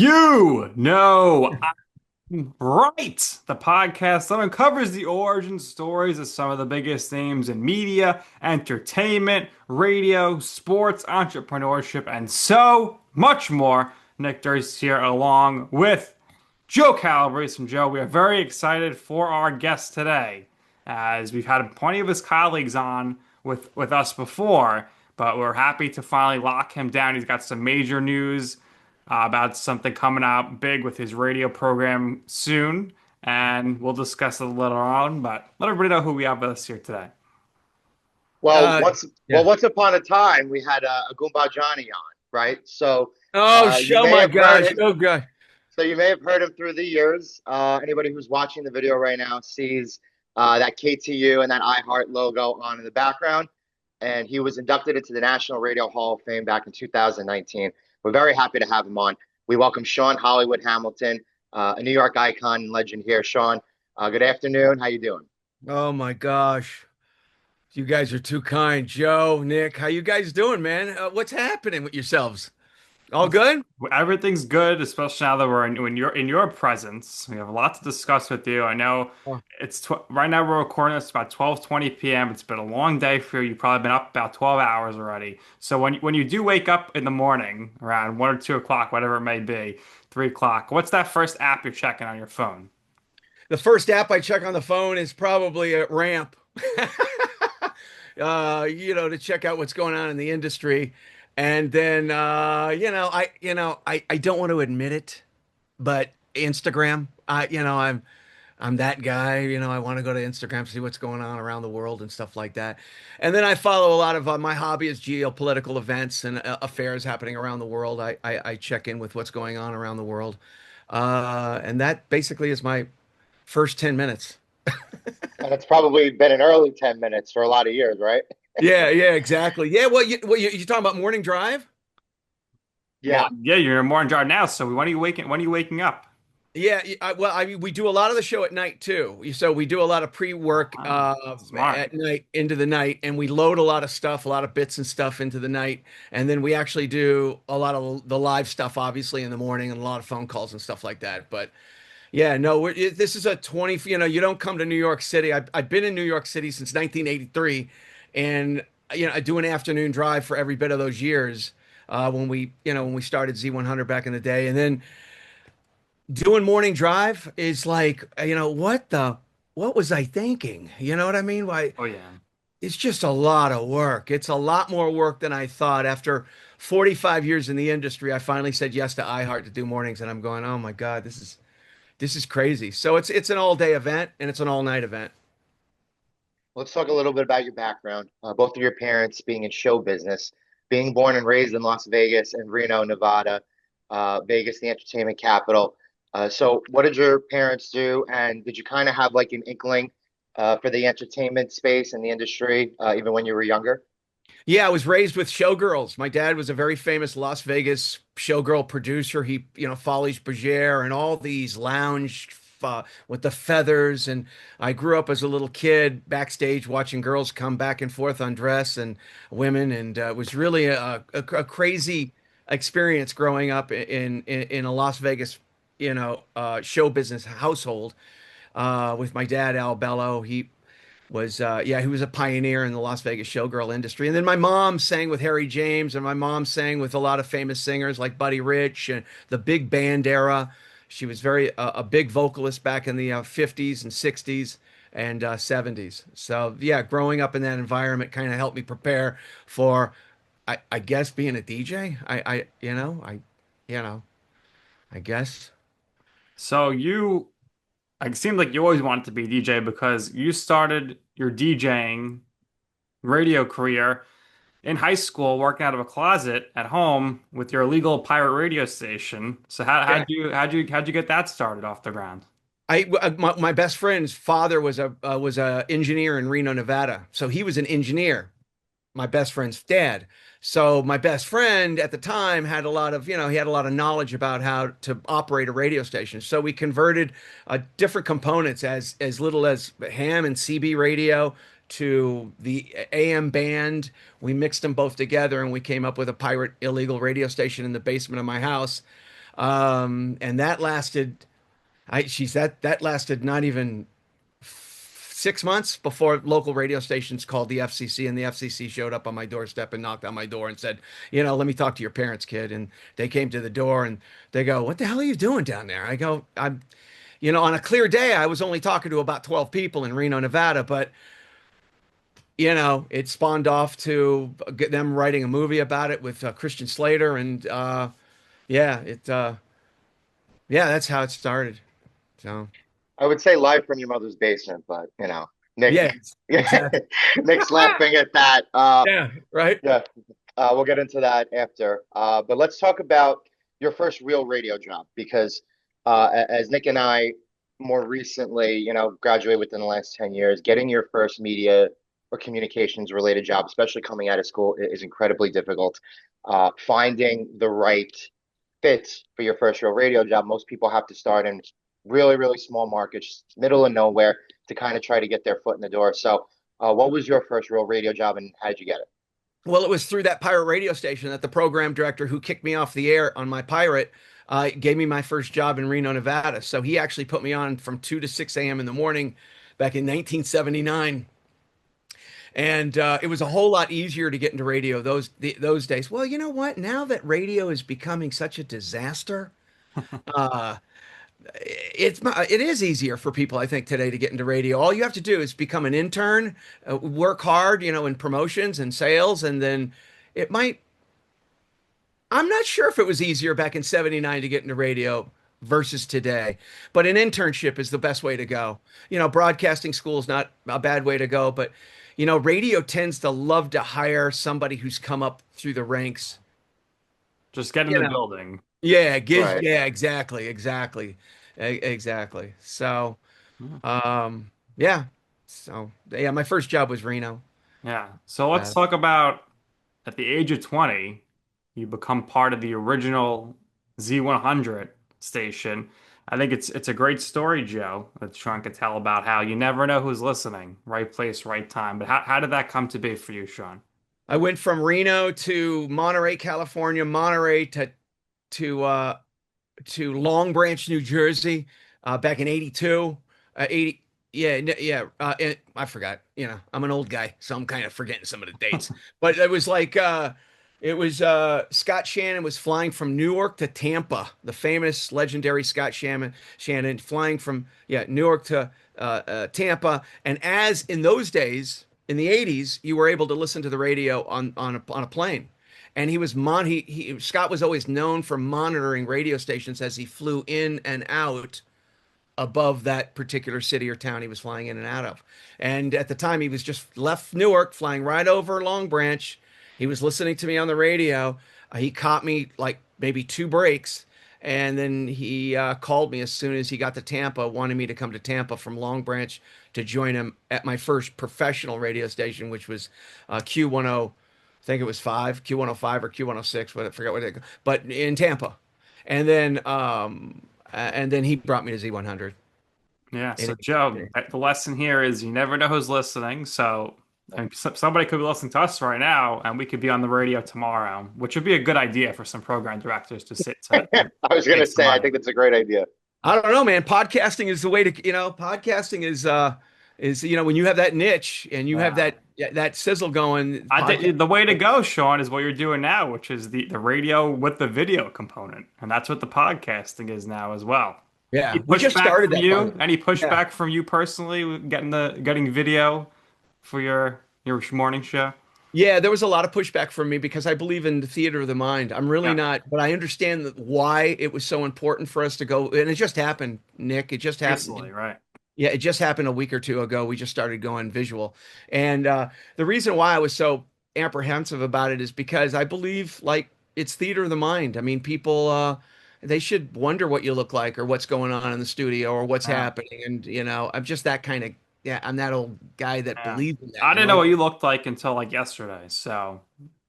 You know, right. The podcast that uncovers the origin stories of some of the biggest names in media, entertainment, radio, sports, entrepreneurship, and so much more. Nick Durst here, along with Joe Calabrese. And Joe, we are very excited for our guest today, as we've had plenty of his colleagues on with us before, but we're happy to finally lock him down. He's got some major news about something coming out big with his radio program soon, and we'll discuss it later on. But let everybody know who we have with us here today. Well, Uh, once yeah. once upon a time, we had a Goumba Johnny on, right? So you Oh may my have heard gosh. him. Oh god. So you may have heard him through the years. Anybody who's watching the video right now sees that KTU and that iHeart logo on in the background, and he was inducted into the National Radio Hall of Fame back in 2019. We're very happy to have him on. We welcome Sean Hollywood Hamilton, a New York icon and legend here. Sean, good afternoon. How you doing? Oh my gosh. You guys are too kind. Joe, Nick, how you guys doing, man? What's happening with yourselves? All good? Everything's good, especially now that when you're in your presence. We have a lot to discuss with you. I know Oh, it's tw right now we're recording this about 12:20 p.m. It's been a long day for you. You've probably been up about 12 hours already. So when you do wake up in the morning around 1 or 2 o'clock, whatever it may be, 3 o'clock, what's that first app you're checking on your phone? the first app I check on the phone is probably a ramp. To check out what's going on in the industry. And then I don't want to admit it, but Instagram, I'm that guy, I want to go to Instagram, see what's going on around the world and stuff like that. And then I follow a lot of my hobby is geopolitical events and affairs happening around the world. I check in with what's going on around the world. And that basically is my first 10 minutes. And it's probably been an early 10 minutes for a lot of years, right? Yeah, yeah, exactly. Yeah, you talking about morning drive? Well, Yeah. yeah, you're in a morning drive now. So when are you waking? When are you waking up? Yeah, I mean, we do a lot of the show at night too. So we do a lot of pre-work Ah, smart. at night into the night, and we load a lot of stuff, a lot of bits and stuff into the night, and then we actually do a lot of the live stuff, obviously, in the morning, and a lot of phone calls and stuff like that. But yeah, no, this is a 20. You don't come to New York City. I've been in New York City since 1983, and I do an afternoon drive for every bit of those years when we started Z100 back in the day, and then doing morning drive is like, what was I thinking? You know what I mean? Why Oh yeah. it's just a lot of work. It's a lot more work than I thought. After 45 years in the industry, I finally said yes to iHeart to do mornings, and I'm going, oh my God, this is crazy. So it's an all day event and it's an all night event. Let's talk a little bit about your background. Both of your parents being in show business, being born and raised in Las Vegas and Reno, Nevada, Vegas, the entertainment capital. So, what did your parents do? And did you kind of have like an inkling for the entertainment space and the industry, even when you were younger? Yeah, I was raised with showgirls. My dad was a very famous Las Vegas showgirl producer. He, Folies Bergère and all these lounge with the feathers. And I grew up as a little kid backstage watching girls come back and forth undress and women. And it was really a crazy experience growing up in a Las Vegas, show business household with my dad, Al Bello. He was a pioneer in the Las Vegas showgirl industry. And then my mom sang with Harry James, and my mom sang with a lot of famous singers like Buddy Rich and the big band era. She was very a big vocalist back in the 50s and 60s and 70s. So yeah, growing up in that environment kind of helped me prepare for, I guess, being a DJ. You know, I guess. So it seemed like you always wanted to be a DJ because you started your DJing radio career in high school, working out of a closet at home with your illegal pirate radio station. So Yeah. how'd you get that started off the ground? My best friend's father was a engineer in Reno, Nevada. So he was an engineer, my best friend's dad. So my best friend at the time had a lot of, he had a lot of knowledge about how to operate a radio station. So we converted different components as little as ham and CB radio to the AM band. We mixed them both together and we came up with a pirate illegal radio station in the basement of my house. And that lasted, that lasted not even 6 months before local radio stations called the FCC, and the FCC showed up on my doorstep and knocked on my door and said, let me talk to your parents, kid. And they came to the door and they go, "What the hell are you doing down there?" I go, on a clear day, I was only talking to about 12 people in Reno, Nevada, but it spawned off to get them writing a movie about it with Christian Slater, and yeah, yeah, that's how it started. So I would say live from your mother's basement, but Nick, yeah, exactly. Nick's laughing at that. Yeah, right. Yeah, we'll get into that after. But let's talk about your first real radio job because as Nick and I more recently, graduated within the last 10 years, getting your first media or communications related job, especially coming out of school, is incredibly difficult. Finding the right fit for your first real radio job, most people have to start in really, really small markets, middle of nowhere, to kind of try to get their foot in the door. So, what was your first real radio job and how did you get it? Well, it was through that pirate radio station that the program director who kicked me off the air on my pirate gave me my first job in Reno, Nevada. So he actually put me on from 2 to 6 a.m. in the morning back in 1979. And it was a whole lot easier to get into radio those days. Well, you know what? Now that radio is becoming such a disaster, uh, it is easier for people, I think, today to get into radio. All you have to do is become an intern, work hard, in promotions and sales, and then it might. I'm not sure if it was easier back in '79 to get into radio versus today, but an internship is the best way to go. Broadcasting school is not a bad way to go, but radio tends to love to hire somebody who's come up through the ranks. Just get in You the know, building. Right. yeah, exactly, exactly, exactly. So, Yeah. yeah, so yeah, my first job was Reno. Yeah. So let's Uh, talk about at the age of 20, you become part of the original Z100 station. I think it's a great story, Joe, that's trying to tell about how you never know who's listening, right place, right time. But how did that come to be for you, Sean? I went from Reno to Monterey, California, Monterey to uh, to Long Branch, New Jersey, back in '82. 80, yeah, yeah. I forgot. I'm an old guy, so I'm kind of forgetting some of the dates. But Scott Shannon was flying from Newark to Tampa, the famous, legendary Scott Shannon flying from Newark to Tampa. And as in those days, in the '80s, you were able to listen to the radio on a plane. And Scott was always known for monitoring radio stations as he flew in and out above that particular city or town he was flying in and out of. And at the time, he was just left Newark, flying right over Long Branch. He was listening to me on the radio. He caught me like maybe two breaks. And then he called me as soon as he got to Tampa, wanting me to come to Tampa from Long Branch to join him at my first professional radio station, which was Q10, I think it was Q105 or Q106, but I forgot what it, but in Tampa. And then he brought me to Z100. Yeah. So, And Joe, the lesson here is you never know who's listening. So, and somebody could be listening to us right now, and we could be on the radio tomorrow, which would be a good idea for some program directors to sit to I was gonna make some say, I money. think that's a great idea. I don't know, man. Podcasting is the way to, podcasting is when you have that niche and you have Yeah. that sizzle going, I podcast. think the way to go, Sean, is what you're doing now, which is the radio with the video component. And that's what the podcasting is now as well. Yeah, Any we just pushback started from that, by the you? way. Any Yeah. pushback from you personally with getting video for your morning show? Yeah, there was a lot of pushback from me because I believe in the theater of the mind. I'm really Yeah, not, but I understand why it was so important for us to go. And it just happened, Nick. It just recently, happened. right? Yeah, it just happened a week or two ago. We just started going visual. And the reason why I was so apprehensive about it is because I believe like it's theater of the mind. I mean, people they should wonder what you look like or what's going on in the studio or what's Yeah, happening. And I'm just that kind of I'm that old guy that yeah. believes in that, I you didn't know? know what you looked like until like yesterday. So,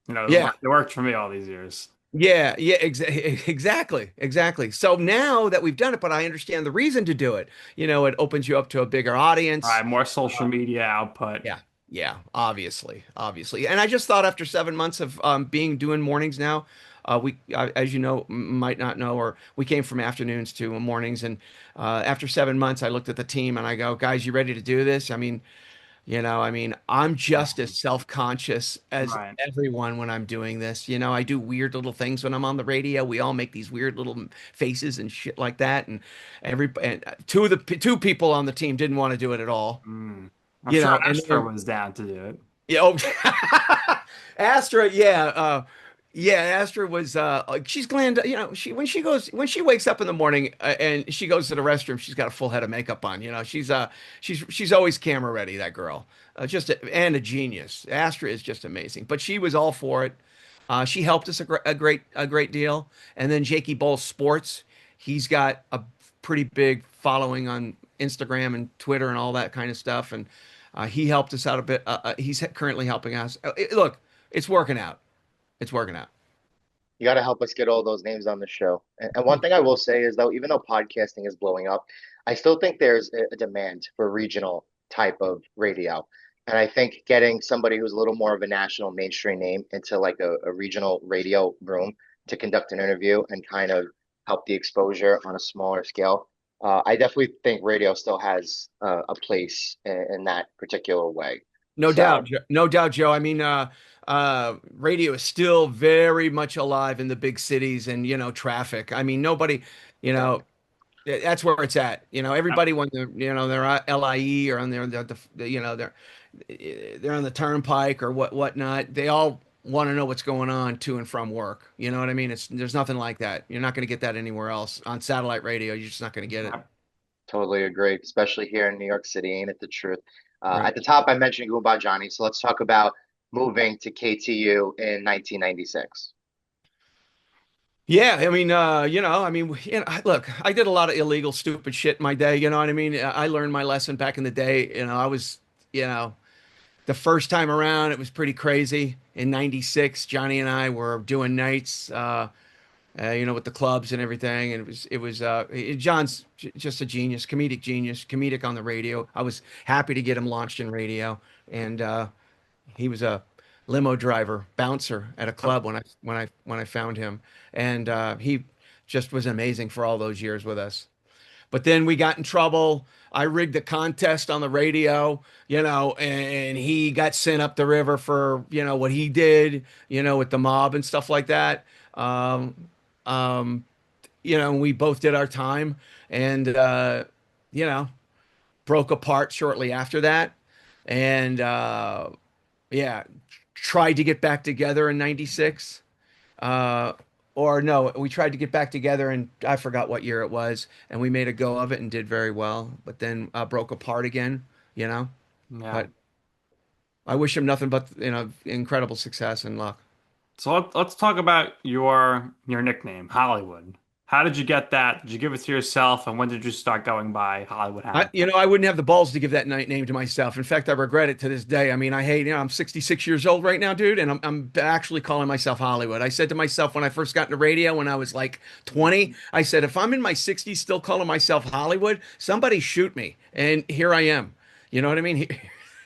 Yeah. it worked for me all these years. Yeah, yeah, exactly, exactly. So now that we've done it, but I understand the reason to do it. It opens you up to a bigger All audience. right, more social media output. Yeah, yeah, obviously, obviously. And I just thought after 7 months of being doing mornings now, as you know, might not know, or we came from afternoons to mornings. And after 7 months, I looked at the team and I go, guys, you ready to do this? I'm just as self-conscious as Right. everyone when I'm doing this. I do weird little things when I'm on the radio. We all make these weird little faces and shit like that. And two people on the team didn't want to do it at all. Mm. I'm sure And Astra was down to do it. yeah, Astra, yeah, Astra was like, she's gland, when she wakes up in the morning and she goes to the restroom, she's got a full head of makeup on. She's always camera ready, that girl. And a genius. Astra is just amazing. But she was all for it. She helped us a great deal. And then Jakey Bowles Sports, he's got a pretty big following on Instagram and Twitter and all that kind of stuff. And he helped us out a bit. He's currently helping us. Look, it's working out. It's working out. You got to help us get all those names on the show. And one thing I will say is, though, even though podcasting is blowing up, I still think there's a demand for regional type of radio. And I think getting somebody who's a little more of a national mainstream name into like a regional radio room to conduct an interview and kind of help the exposure on a smaller scale. I definitely think radio still has a place in that particular way. No doubt, So, no doubt, Joe. Radio is still very much alive in the big cities and traffic. Nobody, you yeah. know, that's where it's at. Yep. Everybody when they're at LIE or on they're on the turnpike or whatnot. They all want to know what's going on to and from work. You know what I mean? There's nothing like that. You're not going to get that anywhere else on satellite radio. You're just not going to get it. Yep. Totally agree, especially here in New York City. Ain't it the truth? Right. At the top, I mentioned Goumba Johnny, so let's talk about moving to KTU in 1996. Yeah, look, I did a lot of illegal, stupid shit in my day. You know what I mean? I learned my lesson back in the day. I was, you know, the first time around, it was pretty crazy. In '96, Johnny and I were doing nights, with the clubs and everything, and John's just a genius, comedic on the radio. I was happy to get him launched in radio, and he was a limo driver, bouncer at a club when I found him, and he just was amazing for all those years with us. But then we got in trouble. I rigged a contest on the radio, and he got sent up the river for, what he did, with the mob and stuff like that. Um, and we both did our time and, you know, broke apart shortly after that. And, yeah, tried to get back together in '96. Uh, or no, we tried to get back together and I forgot what year it was, and we made a go of it and did very well, but then broke apart again, you know. Yeah. But I wish him nothing but, incredible success and luck. So let's talk about your nickname, Hollywood. How did you get that? Did you give it to yourself? And when did you start going by Hollywood I, Hank? you know, I wouldn't have the balls to give that name to myself. In fact, I regret it to this day. I'm 66 years old right now, dude, and I'm actually calling myself Hollywood. I said to myself when I first got into radio when I was like 20, I said, if I'm in my 60s still calling myself Hollywood, somebody shoot me. And here I am. You know what I mean?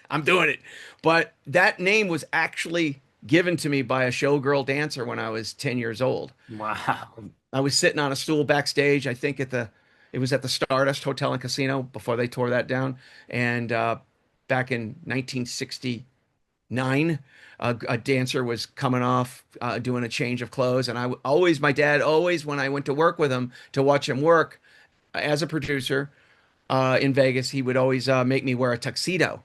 I'm doing it. But that name was actually given to me by a showgirl dancer when I was 10 years old. Wow. I was sitting on a stool backstage, I think it was at the Stardust Hotel and Casino before they tore that down. And back in 1969, a dancer was coming off doing a change of clothes. And my dad always, when I went to work with him to watch him work as a producer in Vegas, he would always make me wear a tuxedo.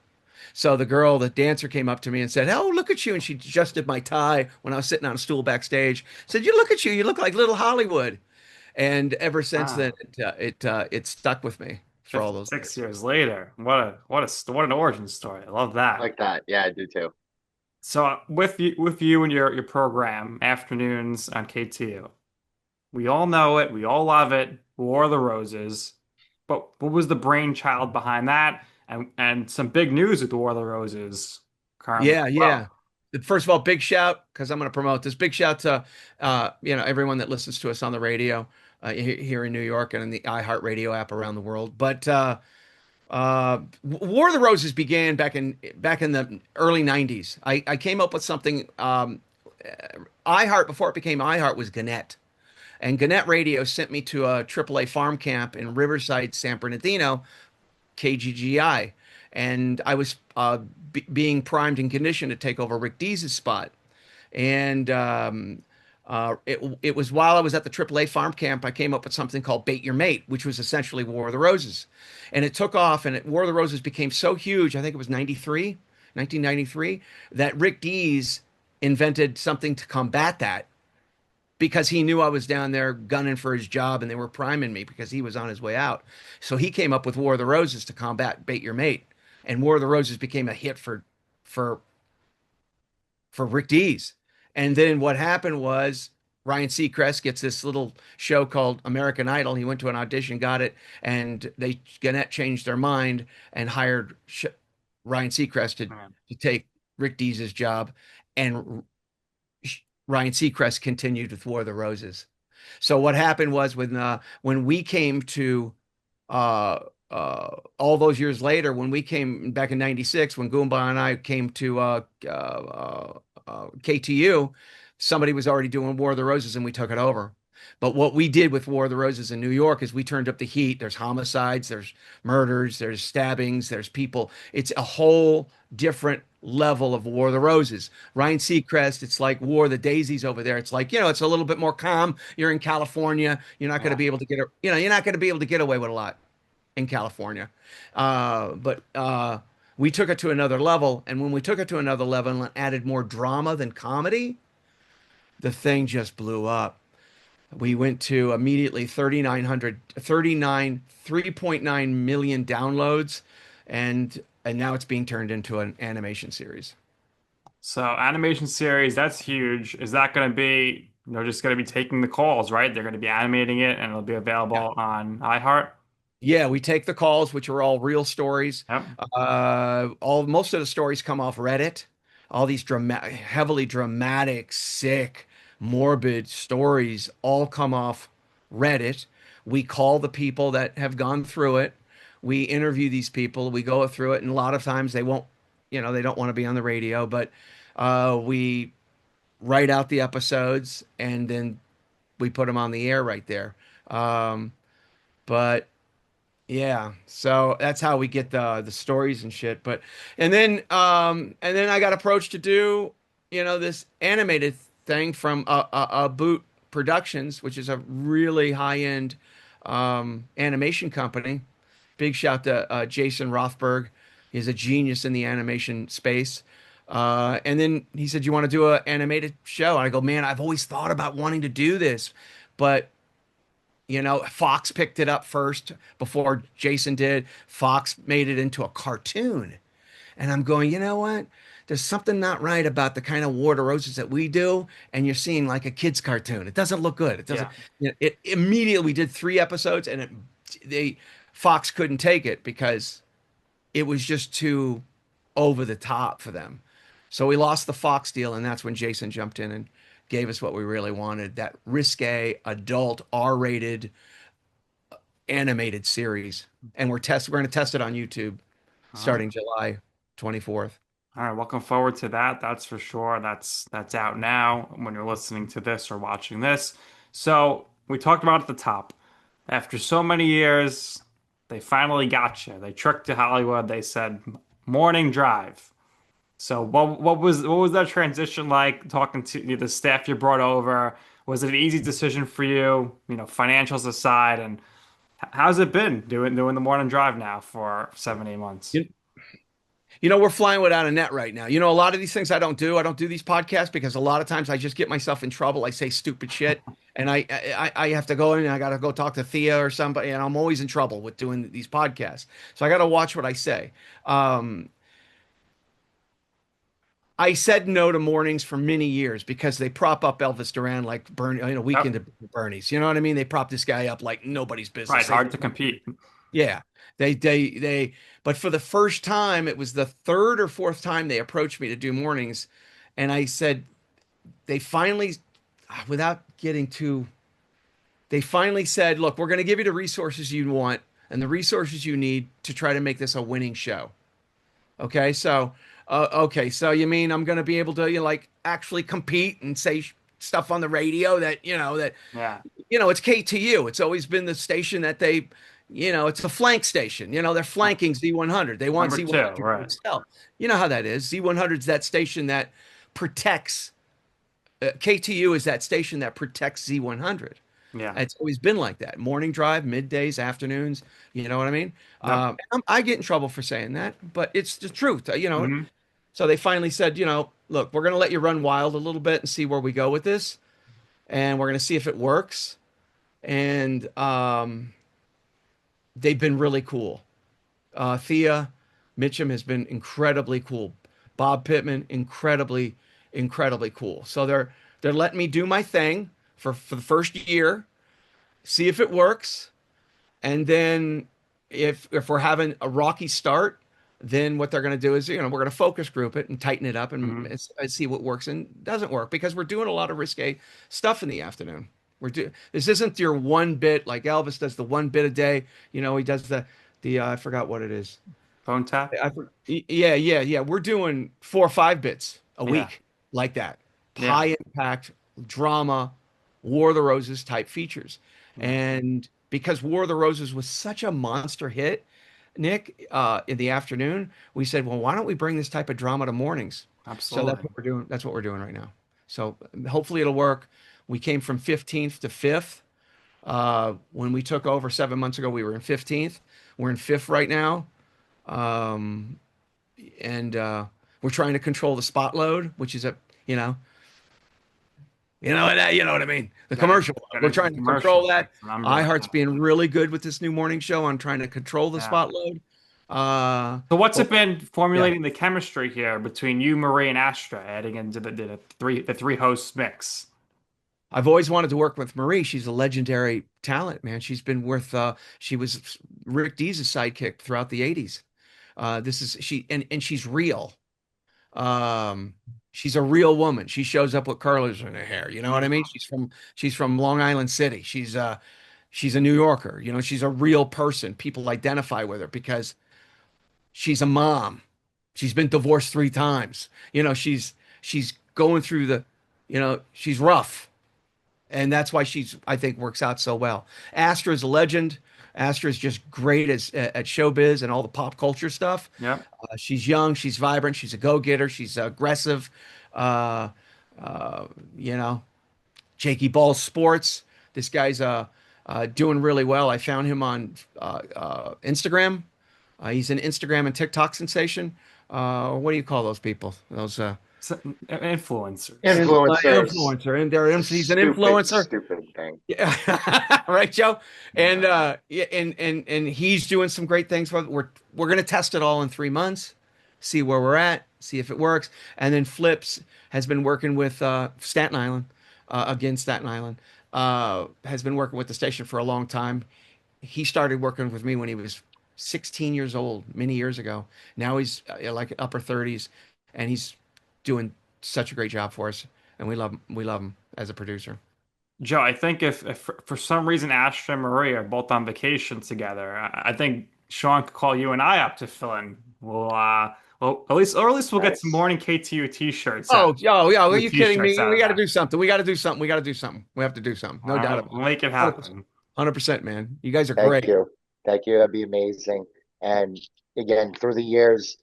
So the dancer came up to me and said, "Oh, look at you." And she adjusted my tie when I was sitting on a stool backstage. Said, "You look at you. You look like little Hollywood." And ever since then, Wow. it stuck with me for all those 56 years. years later. What an origin story. I love that. Like that. Yeah, I do too. So with you and your program, Afternoons on KTU. We all know it, we all love it. War of the Roses. But what was the brainchild behind that? And some big news with War of the Roses currently Yeah, as well. yeah. First of all, big shout because I'm going to promote this. Big shout to everyone that listens to us on the radio here in New York and in the iHeartRadio app around the world. But War of the Roses began back in the early '90s. I came up with something. iHeart, before it became iHeart, was Gannett. And Gannett Radio sent me to a AAA farm camp in Riverside, San Bernardino, KGGI. And I was being primed and conditioned to take over Rick Dees' spot. And it was while I was at the AAA farm camp, I came up with something called Bait Your Mate, which was essentially War of the Roses. And it took off, and War of the Roses became so huge, I think it was 1993, that Rick Dees invented something to combat that because he knew I was down there gunning for his job and they were priming me because he was on his way out. So he came up with War of the Roses to combat Bait Your Mate. And War of the Roses became a hit for Rick Dees. And then what happened was Ryan Seacrest gets this little show called American Idol. He went to an audition, got it, and Gannett changed their mind and hired Ryan Seacrest to take Rick Dees' job. And Ryan Seacrest continued with War of the Roses. So what happened was when we came to uh, all those years later, when we came back in '96, when Goumba and I came to KTU, somebody was already doing War of the Roses and we took it over. But what we did with War of the Roses in New York is we turned up the heat. There's homicides, there's murders, there's stabbings, there's people. It's a whole different level of War of the Roses. Ryan Seacrest, it's like War of the Daisies over there. It's like, it's a little bit more calm. You're in California. You're not going to Yeah. be able to you're not going to be able to get away with a lot in California. But we took it to another level. And when we took it to another level and added more drama than comedy, the thing just blew up. We went to immediately 3.9 million downloads, and now it's being turned into an animation series. So animation series, that's huge. Is that going to be, just going to be taking the calls, right? They're going to be animating it and it'll be Yeah. available on iHeart. Yeah, we take the calls, which are all real stories. Yep. All most of the stories come off Reddit. All these heavily dramatic, sick, morbid stories all come off Reddit. We call the people that have gone through it. We interview these people. We go through it, and a lot of times they won't, they don't want to be on the radio, but we write out the episodes and then we put them on the air right there. But yeah, so that's how we get the stories and shit. But and then I got approached to do this animated thing from a Boot Productions, which is a really high-end animation company. Big shout to Jason Rothberg. He's a genius in the animation space. And then he said, "You want to do an animated show?" And I go, "Man, I've always thought about wanting to do this, but." Fox picked it up first before Jason did. Fox made it into a cartoon. And I'm going, you know what? There's something not right about the kind of War of the Roses that we do. And you're seeing like a kid's cartoon. It doesn't look good. It doesn't, Yeah. it immediately we did 3 episodes and Fox couldn't take it because it was just too over the top for them. So we lost the Fox deal. And that's when Jason jumped in and gave us what we really wanted, that risque, adult, R-rated animated series. And we're going to test it on YouTube All right. starting July 24th. All right. Looking forward to that. That's for sure. That's out now when you're listening to this or watching this. So we talked about at the top. After so many years, they finally got you. They tricked you Hollywood. They said morning drive. So what was that transition like talking to the staff you brought over? Was it an easy decision for you, financials aside, and how's it been doing the morning drive now for 7, 8 months? You, we're flying without a net right now. A lot of these things I don't do. I don't do these podcasts because a lot of times I just get myself in trouble. I say stupid shit, and I have to go in and I got to go talk to Thea or somebody, and I'm always in trouble with doing these podcasts. So I got to watch what I say. I said no to mornings for many years because they prop up Elvis Duran like Weekend Yep. at Bernie's. You know what I mean? They prop this guy up like nobody's Right, business. it's hard to compete. Yeah, but for the first time, it was the third or fourth time they approached me to do mornings, and I said they finally, without getting too, they finally said, "Look, we're going to give you the resources you want and the resources you need to try to make this a winning show." Okay, so Okay, so you mean I'm going to be able to, like actually compete and say stuff on the radio that, Yeah. it's KTU. It's always been the station that they, it's a flank station. They're flanking Z100. They want Number two, Z100 to right. excel. You know how that is. Z100's that station that protects, KTU is that station that protects Z100. Yeah. It's always been like that. Morning drive, middays, afternoons. You know what I mean? Yep. I get in trouble for saying that, but it's the truth. Hmm. So they finally said, look, we're going to let you run wild a little bit and see where we go with this, and we're going to see if it works. And they've been really cool. Thea Mitchum has been incredibly cool. Bob Pittman, incredibly, incredibly cool. So they're letting me do my thing for the first year, see if it works, and then if we're having a rocky start, then what they're going to do is, we're going to focus group it and tighten it up Hmm. and see what works and doesn't work because we're doing a lot of risque stuff in the afternoon. This isn't your one bit like Elvis does the one bit a day. He does the I forgot what it is. Phone tap. Yeah, yeah, yeah. We're doing 4 or 5 bits a Yeah. week like that. Yeah. High impact drama, War of the Roses type features. Yeah. And because War of the Roses was such a monster hit, Nick, in the afternoon, we said, well, why don't we bring this type of drama to mornings? So that's Absolutely. what we're doing. That's what we're doing right now. So hopefully it'll work. We came from 15th to 5th. When we took over 7 months ago, we were in 15th. We're in 5th right now. Um, and we're trying to control the spot load, which is you know, you know what I mean. The Yeah. commercial load. Get We're into the trying to control commercials. that. That's the number one iHeart's thing. being really good with this new morning show on trying to control the Yeah. spot load. Uh, So what's but it been yeah, formulating the chemistry here between you, Marie, and Astra, adding into the three hosts mix? I've always wanted to work with Marie. She's a legendary talent, man. She's been with. She was Rick Dees' sidekick throughout the '80s. This is she, and she's real. Um, she's a real woman. She shows up with curlers in her hair. You know what I mean? Mhm. She's from Long Island City. She's a New Yorker. She's a real person. People identify with her because she's a mom. She's been divorced 3 times. She's going through she's rough. And that's why I think, works out so well. Astra is a legend. Astra is just great at showbiz and all the pop culture stuff. Yep. She's young, she's vibrant, she's a go-getter, she's aggressive. Uh, uh, you know, Jakey Ball Sports. This guy's doing really well. I found him on Instagram. He's an Instagram and TikTok sensation. What do you call those people? Those So, influencers. Influencers. influencer, and It's a he's an stupid, influencer. stupid thing. Yeah, right, Joe. And Yeah. yeah, and he's doing some great things. We're gonna test it all in 3 months, see where we're at, see if it works. And then Flips has been working with Staten Island, again Staten Island, has been working with the station for a long time. He started working with me when he was 16 years old, many years ago. Now he's like upper 30s, and he's doing such a great job for us, and we love him as a producer. Joe, I think if for some reason Astra and Marie are both on vacation together, I think Sean could call you and I up to fill in. Well, at least we'll get some Nice. morning KTU t-shirts out. Oh, yo, yo, are New you kidding t-shirts me? out We of got to that. do something. We got to do something. We got to do something. We have to do something. All No doubt right, about we'll it. make it 100%. happen. 100%, man. You guys are Thank great. you. Thank you. That'd be amazing. And again, through the years,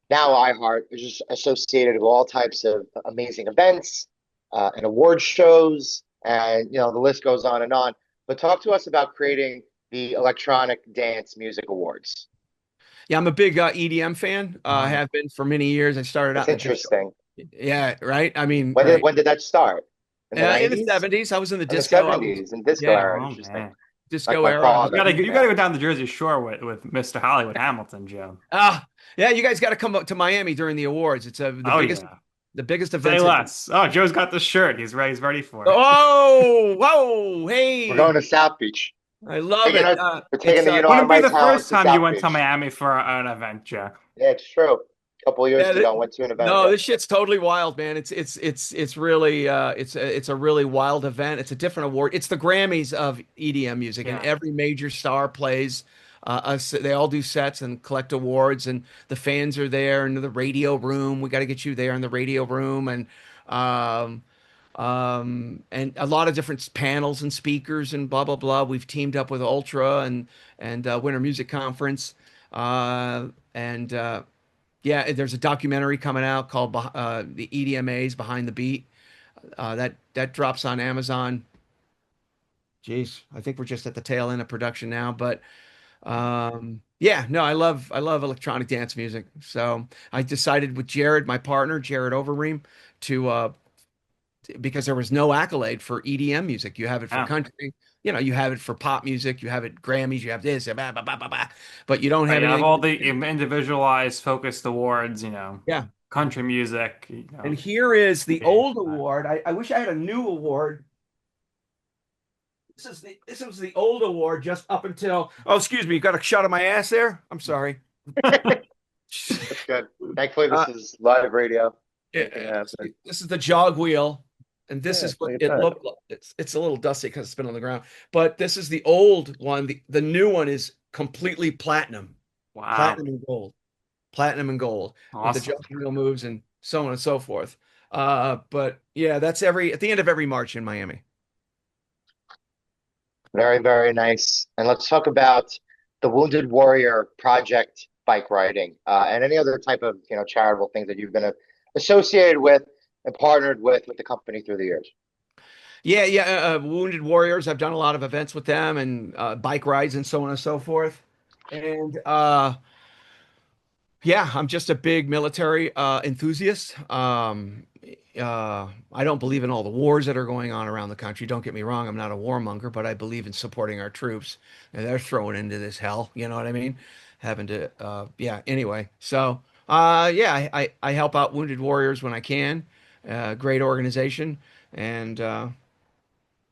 now iHeart is just associated with all types of amazing events and award shows, and the list goes on and on. But talk to us about creating the Electronic Dance Music Awards. Yeah, I'm a big EDM fan. I Mhm. have been for many years. I started That's out in the disco. interesting. Yeah, right. I mean, When did right. when did that start? In the In the 90s? 70s, I was in the In the disco. I was, 70s, in disco yeah, era. Oh Interesting. man, Like disco my era. you father. gotta you Yeah. gotta go down the Jersey Shore with Mr. Hollywood Hamilton, Joe. Yeah, you guys got to come up to Miami during the awards. It's the Oh biggest, yeah, the biggest say events. less. Oh, Joe's got the shirt. He's ready for it. Oh, whoa, We're hey, going to South Beach. I love Taking it. us, we're taking It's the Wouldn't be Mice the House first to time you South went to Beach. Miami for an event, Joe. Yeah, it's true. A couple of years Yeah, ago, I went to an event. no, Yeah. this shit's totally wild, man. It's really it's a really wild event. It's a different award. It's the Grammys of EDM music, and Yeah. every major star plays. They all do sets and collect awards, and the fans are there in the radio room. We got to get you there in the radio room, um, and a lot of different panels and speakers and blah blah blah. We've teamed up with Ultra and Winter Music Conference, and yeah, there's a documentary coming out called the EDMA's Behind the Beat. That drops on Amazon. Jeez, I think we're just at the tail end of production now, but yeah, no, I love electronic dance music. So I decided with Jared, my partner, Jared Overeem, to because there was no accolade for EDM music. You have it for Yeah. country, you have it for pop music, you have it Grammys, you have this, blah, blah, blah, blah, blah, but you don't Right, have you have anything. all the individualized focused awards, Yeah. country music, And here is the big. old award. I wish I had a new award. This was the old award just up until. Oh, excuse me, you got a shot of my ass there? I'm sorry. That's good. Thankfully, Uh, this is live radio. Anything Yeah, happen. this is the jog wheel, and this Yeah, is what look at it that. looked like. It's a little dusty because it's been on the ground, but this is the old one. The new one is completely Wow. platinum platinum and gold with the Awesome. jog wheel moves and so on and so forth. But yeah, that's at the end of every March in Miami. Very, very nice. And let's talk about the Wounded Warrior Project bike riding, and any other type of charitable things that you've been associated with and partnered with the company through the years. Yeah, yeah. Wounded Warriors. I've done a lot of events with them and bike rides and so on and so forth. And yeah, I'm just a big military enthusiast. I don't believe in all the wars that are going on around the country. Don't get me wrong, I'm not a warmonger, but I believe in supporting our troops. And they're thrown into this hell, you know what I mean? Having to, yeah, anyway. So, yeah, I help out Wounded Warriors when I can. Great organization. And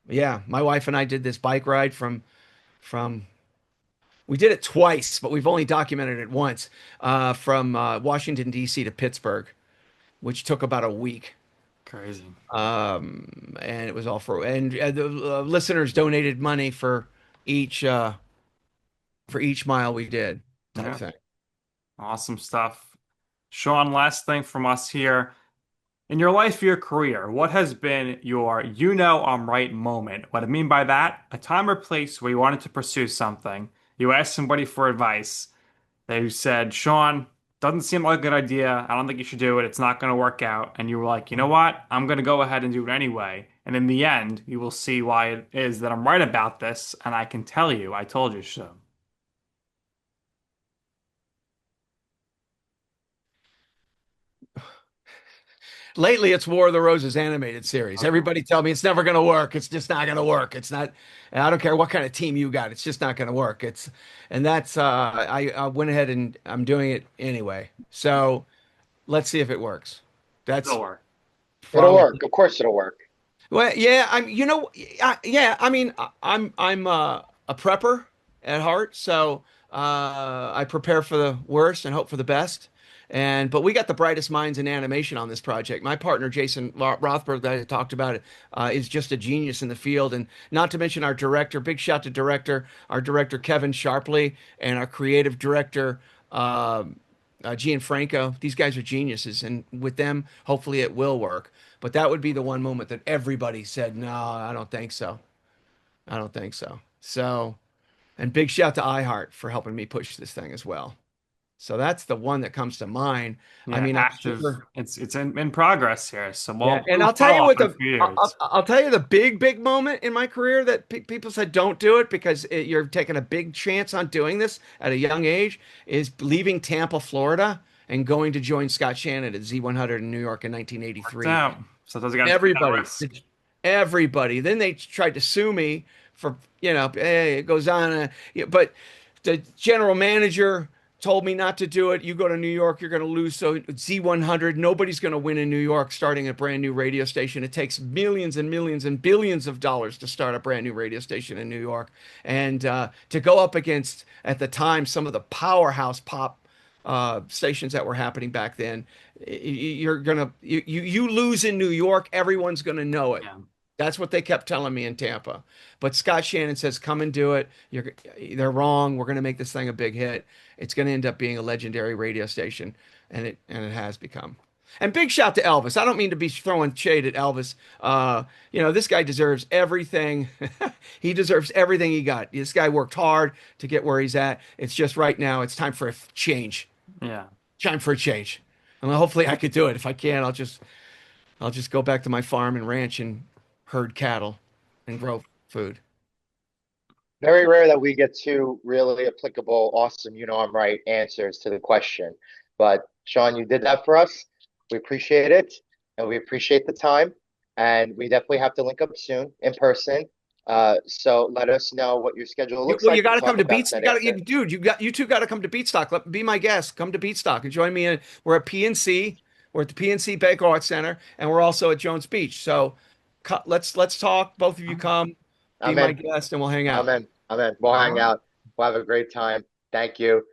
yeah, my wife and I did this bike ride from we did it twice, but we've only documented it once, from Washington, D.C. to Pittsburgh, which took about a week. Crazy. And it was all and the listeners donated money each for each mile we did, type Yeah. thing. Awesome stuff. Sean, last thing from us here. In your life, your career, what has been your I'm right moment? What I mean by that, a time or place where you wanted to pursue something. You asked somebody for advice. They said, Sean, doesn't seem like a good idea. I don't think you should do it. It's not going to work out. And you were like, you know what? I'm going to go ahead and do it anyway. And in the end, you will see why it is that I'm right about this. And I can tell you, I told you so. Lately, it's War of the Roses animated series. Okay. Everybody tell me it's never going to work. It's just not going to work. It's not. And I don't care what kind of team you got. It's just not going to work. And that's I went ahead and I'm doing it anyway. So let's see if it works. That's It'll work. It'll from work. Of course, it'll work. well, yeah. Yeah. I mean, I'm a prepper at heart, so I prepare for the worst and hope for the best. But we got the brightest minds in animation on this project. My partner Jason Rothberg that I talked about is just a genius in the field, and not to mention our director. Big shout to our director Kevin Sharpley, and our creative director. Gianfranco, these guys are geniuses, and with them, hopefully it will work. But that would be the one moment that everybody said, "No, I don't think so. I don't think so." So, and big shout to iHeart for helping me push this thing as well. So that's the one that comes to mind. I Yeah, mean, I'm active. sure. It's in progress here. So Yeah, and we'll I'll tell you follow up what in a few years. I'll tell you the big moment in my career that pe people said don't do it because you're taking a big chance on doing this at a young age is leaving Tampa, Florida, and going to join Scott Shannon at Z100 in New York in Worked 1983. out. So those are going to take that Everybody, risk. everybody. Then they tried to sue me for, hey, it goes on. Yeah, but the general manager told me not to do it. You go to New York, you're going to lose. So Z100, nobody's going to win in New York starting a brand new radio station. It takes millions and millions and billions of dollars to start a brand new radio station in New York. And to go up against, at the time, some of the powerhouse pop stations that were happening back then, you're gonna you lose in New York, everyone's gonna know it. Yeah. That's what they kept telling me in Tampa. But Scott Shannon says, "Come and do it. They're wrong. We're going to make this thing a big hit. It's going to end up being a legendary radio station, and it has become." And big shout to Elvis. I don't mean to be throwing shade at Elvis. This guy deserves everything. He deserves everything he got. This guy worked hard to get where he's at. It's just right now, it's time for a change. Yeah. Time for a change. And hopefully I could do it. If I can't, I'll just go back to my farm and ranch and herd cattle and grow food. Very rare that we get two really applicable, awesome, I'm right answers to the question. But Sean, you did that for us. We appreciate it, and we appreciate the time. And we definitely have to link up soon in person. So let us know what your schedule looks Well, like. you We got can to come talk to about Beats. that after. Dude, you two got to come to Beatstock. Be my guest. Come to Beatstock and join me. We're at PNC. We're at the PNC Bank Arts Center, and we're also at Jones Beach. So let's talk. Both of you come, be I'm my in. guest, and we'll hang I'm out. in. I'm in. We'll All hang right. out. We'll have a great time. Thank you.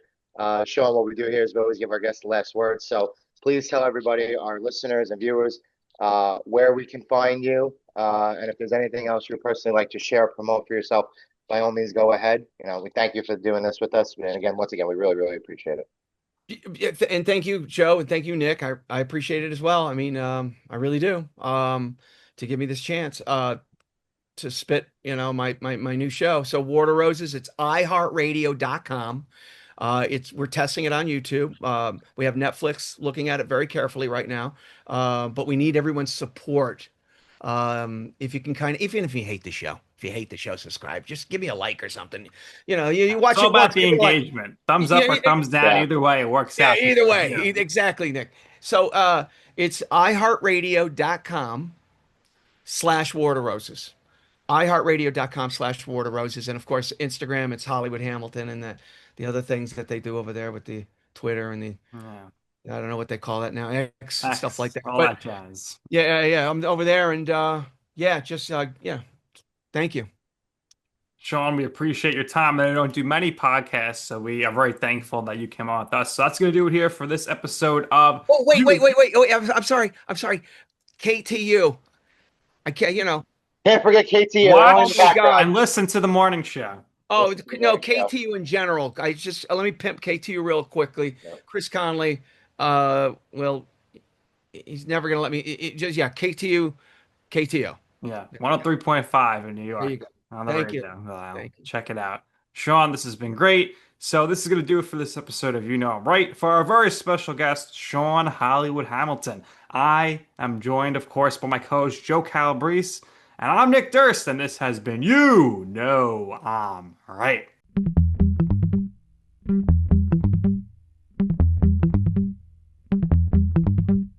Sean, what we do here is we always give our guests the last word. So please tell everybody, our listeners and viewers, where we can find you. And if there's anything else you personally like to share or promote for yourself, by all means, go ahead. We thank you for doing this with us. And again, once again, we really, really appreciate it. Yeah, and thank you, Joe, and thank you, Nick. I appreciate it as well. I mean, I really do. To give me this chance. To spit, my new show. So Water Roses, it's iHeartRadio.com. We're testing it on YouTube. We have Netflix looking at it very carefully right now. But we need everyone's support. If you can even if you hate the show, subscribe. Just give me a like or something. You It's watch all it about once, the give it a like. engagement. Thumbs up Yeah, or thumbs down. Either Exactly. way, it works yeah, out to either me. way. Yeah. Exactly, Nick. So it's iHeartRadio.com/Water Roses. iHeartRadio.com/Water Roses. And of course, Instagram, it's Hollywood Hamilton and the other things that they do over there with the Twitter and Yeah. I don't know what they call that now, X and stuff like X, that. all But that jazz. yeah, I'm over there and yeah, just yeah, thank you. Sean, we appreciate your time. I don't do many podcasts, so we are very thankful that you came on with us. So that's going to do it here for this episode of Oh, wait, wait, You. wait, wait. Oh, I'm sorry. I'm sorry. KTU. I can't, Can't forget KTU. They're only in oh the Watch my background. God. and listen to the morning show. Oh, Listen to the no, morning show. KTU in general. I just let me pimp KTU real quickly. Yep. Chris Conley, well, he's never gonna let me. Just yeah, KTU, KTO. Yeah, There we go. 103.5 in New There York you go. on the Thank you. radio. Wow. Thank you. Check it out. Sean, this has been great. So this is going to do it for this episode of You Know I'm Right. For our very special guest, Sean Hollywood Hamilton. I am joined, of course, by my co-host Joe Calabrese, and I'm Nick Durst, and this has been You Know I'm Right.